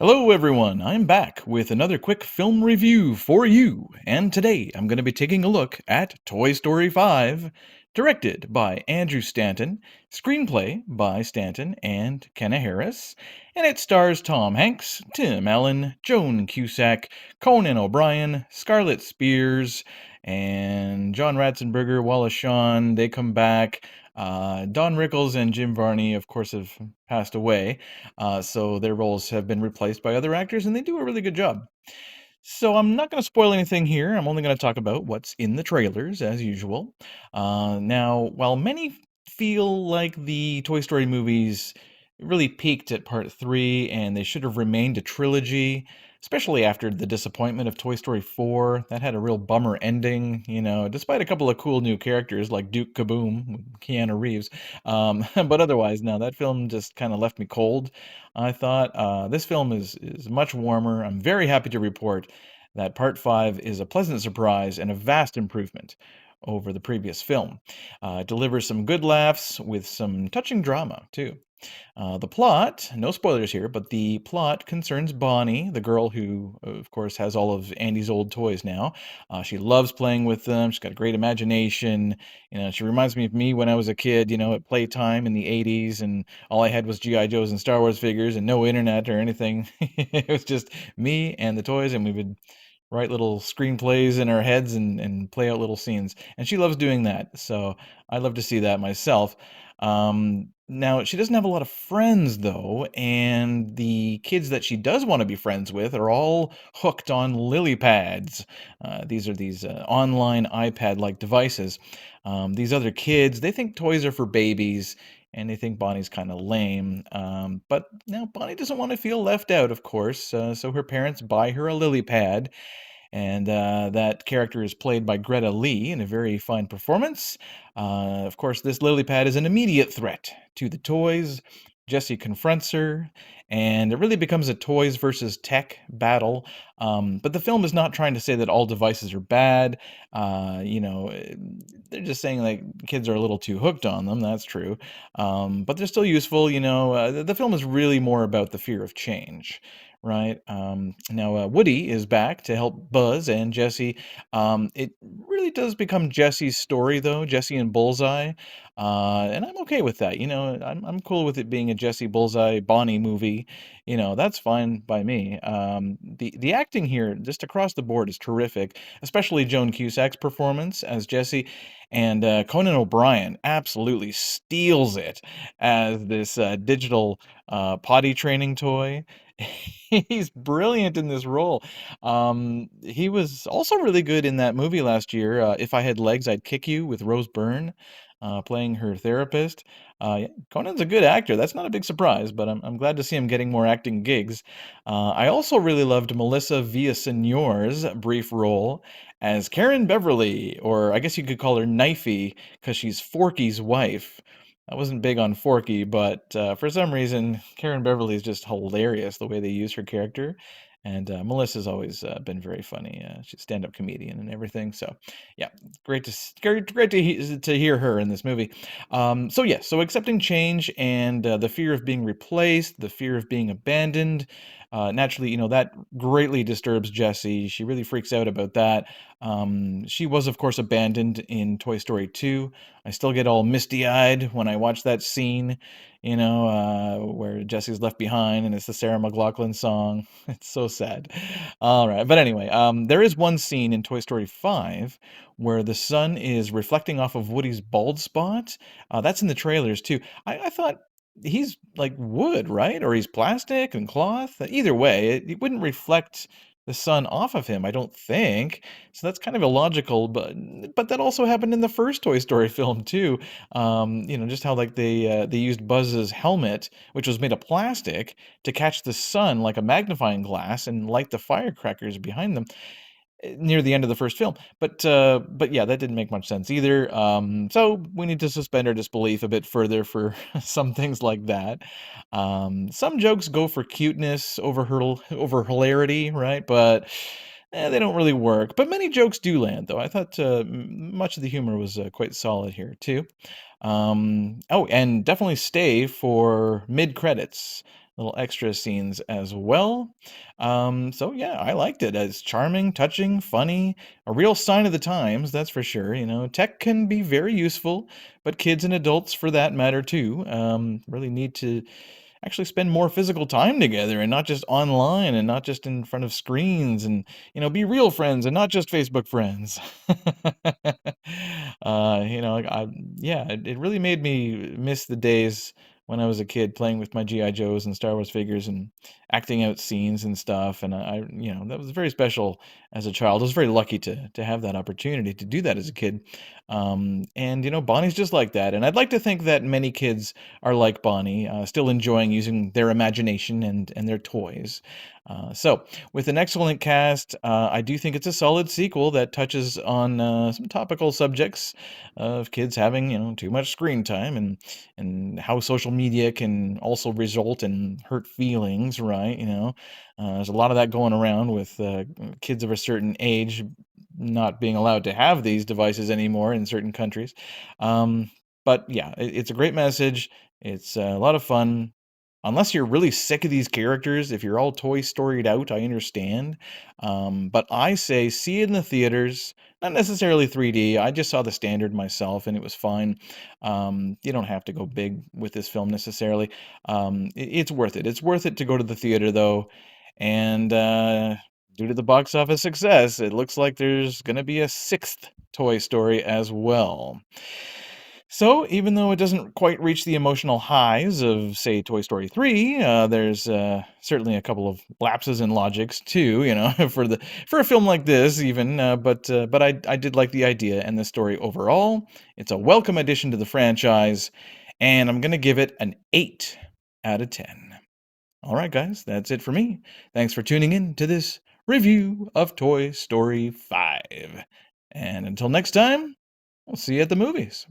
Hello, everyone. I'm back with another quick film review for you. And today I'm going to be taking a look at Toy Story 5, directed by Andrew Stanton, screenplay by Stanton and Kenna Harris, and it stars Tom Hanks, Tim Allen, Joan Cusack, Conan O'Brien, Scarlett Spears, and John Ratzenberger, Wallace Shawn. They come back. Don Rickles and Jim Varney, of course, have passed away. So their roles have been replaced by other actors, and they do a really good job. So I'm not going to spoil anything here. I'm only going to talk about what's in the trailers, as usual. Now, while many feel like the Toy Story movies really peaked at part three and they should have remained a trilogy, especially after the disappointment of Toy Story 4, that had a real bummer ending, despite a couple of cool new characters like Duke Kaboom, with Keanu Reeves. But otherwise, no, that film just kind of left me cold. I thought this film is much warmer. I'm very happy to report that Part 5 is a pleasant surprise and a vast improvement over the previous film. It delivers some good laughs with some touching drama, too. The plot, no spoilers here, but the plot concerns Bonnie, the girl who, of course, has all of Andy's old toys now. She loves playing with them. She's got a great imagination. She reminds me of me when I was a kid, at playtime in the 80s, and all I had was G.I. Joes and Star Wars figures and no internet or anything. It was just me and the toys, and we would write little screenplays in our heads and play out little scenes. And she loves doing that. So I love to see that myself. Now, she doesn't have a lot of friends, though, and the kids that she does want to be friends with are all hooked on lily pads. These are these online iPad like devices. These other kids, they think toys are for babies. And they think Bonnie's kind of lame. But now Bonnie doesn't want to feel left out, of course. So her parents buy her a lily pad, and that character is played by Greta Lee in a very fine performance. Of course, this lily pad is an immediate threat to the toys. Jessie confronts her, and it really becomes a toys versus tech battle. But the film is not trying to say that all devices are bad. They're just saying like kids are a little too hooked on them. That's true, but they're still useful. The film is really more about the fear of change, right? Now, Woody is back to help Buzz and Jesse. It really does become Jesse's story, though, Jesse and Bullseye, and I'm okay with that. I'm cool with it being a Jesse Bullseye Bonnie movie. That's fine by me. The acting here, just across the board, is terrific, especially Joan Cusack's performance as Jesse. And Conan O'Brien absolutely steals it as this digital potty training toy. He's brilliant in this role. He was also really good in that movie last year, If I Had Legs, I'd Kick You, with Rose Byrne, playing her therapist. Yeah, Conan's a good actor. That's not a big surprise, but I'm glad to see him getting more acting gigs. I also really loved Melissa Villaseñor's brief role as Karen Beverly, or I guess you could call her Knifey, because she's Forky's wife. I wasn't big on Forky, but for some reason, Karen Beverly is just hilarious the way they use her character. And Melissa's always been very funny. She's a stand-up comedian and everything. So, yeah, great to hear her in this movie. So accepting change and the fear of being replaced, the fear of being abandoned. Naturally, that greatly disturbs Jessie. She really freaks out about that. She was, of course, abandoned in Toy Story 2. I still get all misty-eyed when I watch that scene, where Jesse's left behind and it's the Sarah McLachlan song. It's so sad. All right, but anyway, there is one scene in Toy Story 5 where the sun is reflecting off of Woody's bald spot. That's in the trailers too. I thought he's like wood, right? Or he's plastic and cloth. Either way, it wouldn't reflect the sun off of him, I don't think. So that's kind of illogical, but that also happened in the first Toy Story film too. Just how like they used Buzz's helmet, which was made of plastic, to catch the sun like a magnifying glass and light the firecrackers behind them near the end of the first film. But yeah, that didn't make much sense either. So we need to suspend our disbelief a bit further for some things like that. Some jokes go for cuteness over hilarity, right? But they don't really work. But many jokes do land, though. I thought much of the humor was quite solid here too. Oh, and definitely stay for mid credits. little extra scenes as well. So yeah, I liked it. It's charming, touching, funny, a real sign of the times, that's for sure. Tech can be very useful, but kids and adults, for that matter, too, really need to actually spend more physical time together and not just online and not just in front of screens and be real friends and not just Facebook friends. Like, yeah, it really made me miss the days when I was a kid playing with my GI Joes and Star Wars figures and acting out scenes and stuff. And that was very special as a child. I was very lucky to have that opportunity to do that as a kid. And Bonnie's just like that. And I'd like to think that many kids are like Bonnie, still enjoying using their imagination and their toys. So, with an excellent cast, I do think it's a solid sequel that touches on some topical subjects of kids having too much screen time and how social media can also result in hurt feelings. Right? There's a lot of that going around with kids of a certain age not being allowed to have these devices anymore in certain countries. Um, but yeah, it's a great message. It's a lot of fun. Unless you're really sick of these characters, if you're all Toy Storied out, I understand. But I say see it in the theaters, not necessarily 3D. I just saw the standard myself and it was fine. You don't have to go big with this film necessarily. It's worth it. It's worth it to go to the theater though. And due to the box office success, it looks like there's going to be a sixth Toy Story as well. So, even though it doesn't quite reach the emotional highs of, say, Toy Story 3, there's certainly a couple of lapses in logics too, for a film like this, even. But I did like the idea and the story overall. It's a welcome addition to the franchise, and I'm gonna give it an 8 out of 10. All right, guys, that's it for me. Thanks for tuning in to this review of Toy Story 5. And until next time, we'll see you at the movies.